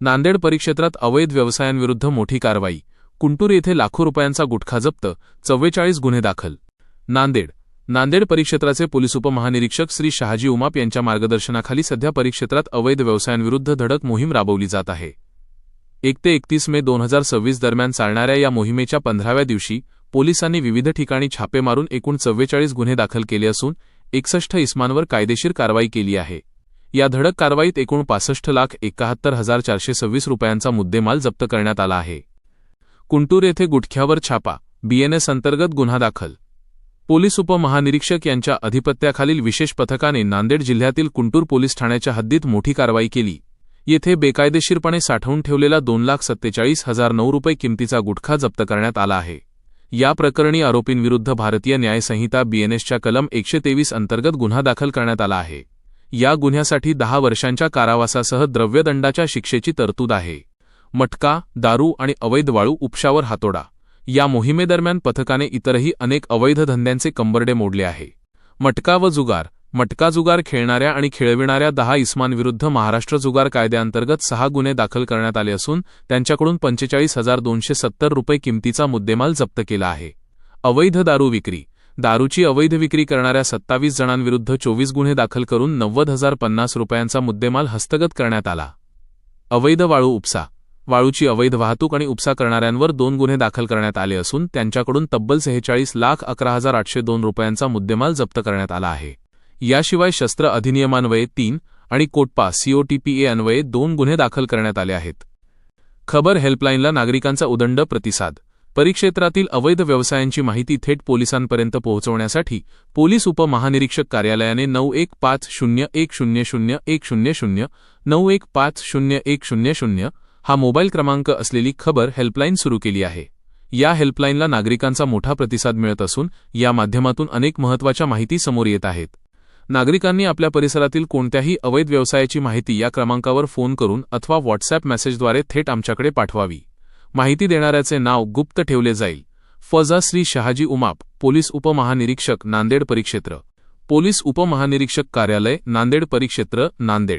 नांदेड परिक्षेत्रात अवैध व्यवसायांविरुद्ध मोठी कारवाई. कुंटूर येथे लाखो रुपयांचा गुटखा जप्त, 44 गुन्हे दाखल. नांदेड परिक्षेत्राचे पोलीस उपमहानिरीक्षक श्री शहाजी उमाप यांच्या मार्गदर्शनाखाली सध्या परिक्षेत्रात अवैध व्यवसायांविरुद्ध धडक मोहीम राबवली जात आहे. 1 ते 31 मे 2026 दरम्यान चालणाऱ्या या मोहिमेच्या 15व्या दिवशी पोलिसांनी विविध ठिकाणी छापे मारून एकूण 44 गुन्हे दाखल केले असून 61 इस्मांवर कायदेशीर कारवाई केली आहे. या धडक कारवाईत एकूण 65,71,426 रुपयांचा मुद्देमाल जप्त करण्यात आला आहे. कुंटूर येथे गुटख्यावर छापा, BNS अंतर्गत गुन्हा दाखल. पोलीस उपमहानिरीक्षक यांच्या अधिपत्याखालील विशेष पथकाने नांदेड जिल्ह्यातील कुंटूर पोलीस ठाण्याच्या हद्दीत मोठी कारवाई केली. येथे बेकायदेशीरपणे साठवून ठेवलेला 2,47,009 रुपये किमतीचा गुटखा जप्त करण्यात आला आहे. या प्रकरणी आरोपींविरुद्ध भारतीय न्याय संहिता BNSच्या कलम 123 अंतर्गत गुन्हा दाखल करण्यात आला आहे. या गुन्ह्यासाठी 10 वर्षांच्या कारावासासह द्रव्यदंडाच्या शिक्षेची तरतूद आहे. मटका, दारू आणि अवैध वाळू उपशावर हातोडा. या मोहिमेदरम्यान पथकाने इतरही अनेक अवैध धंद्यांचे कंबरडे मोडले आहे. मटका व जुगार. मटका जुगार खेळणाऱ्या आणि खेळविणाऱ्या 10 इस्मांविरुद्ध महाराष्ट्र जुगार कायद्याअंतर्गत 6 गुन्हे दाखल करण्यात आले असून त्यांच्याकडून 45,270 रुपये किमतीचा मुद्देमाल जप्त केला आहे. अवैध दारू विक्री. दारूची अवैध विक्री करणाऱ्या 27 जणांविरुद्ध 24 गुन्हे दाखल करून 90,050 रुपयांचा मुद्देमाल हस्तगत करण्यात आला. अवैध वाळू उपसा. वाळूची अवैध वाहतूक आणि उपसा करणाऱ्यांवर 2 गुन्हे दाखल करण्यात आले असून त्यांच्याकडून तब्बल 46,11,802 रुपयांचा मुद्देमाल जप्त करण्यात आला आहे. याशिवाय शस्त्र अधिनियमान्वये 3 आणि कोटपा COTPA अन्वये 2 गुन्हे दाखल करण्यात आले आहेत. खबर हेल्पलाईनला नागरिकांचा उदंड प्रतिसाद. परिक्षेत्रातील अवैध व्यवसायांची माहिती थेट पोलिसांपर्यंत पोहोचवण्यासाठी पोलीस उपमहानिरीक्षक कार्यालयाने 9150100100 91501000 हा मोबाईल क्रमांक असलेली खबर हेल्पलाईन सुरू केली आहे. या हेल्पलाईनला नागरिकांचा मोठा प्रतिसाद मिळत असून या माध्यमातून अनेक महत्त्वाच्या माहिती समोर येत आहेत. नागरिकांनी आपल्या परिसरातील कोणत्याही अवैध व्यवसायाची माहिती या क्रमांकावर फोन करून अथवा व्हॉट्सॲप मेसेजद्वारे थेट आमच्याकडे पाठवावी. माहिती देणाऱ्याचे नाव गुप्त ठेवले जाईल. फजा श्री शहाजी उमाप, पोलीस उपमहानिरीक्षक, नांदेड परिक्षेत्र. पोलीस उपमहानिरीक्षक कार्यालय, नांदेड परिक्षेत्र, नांदेड.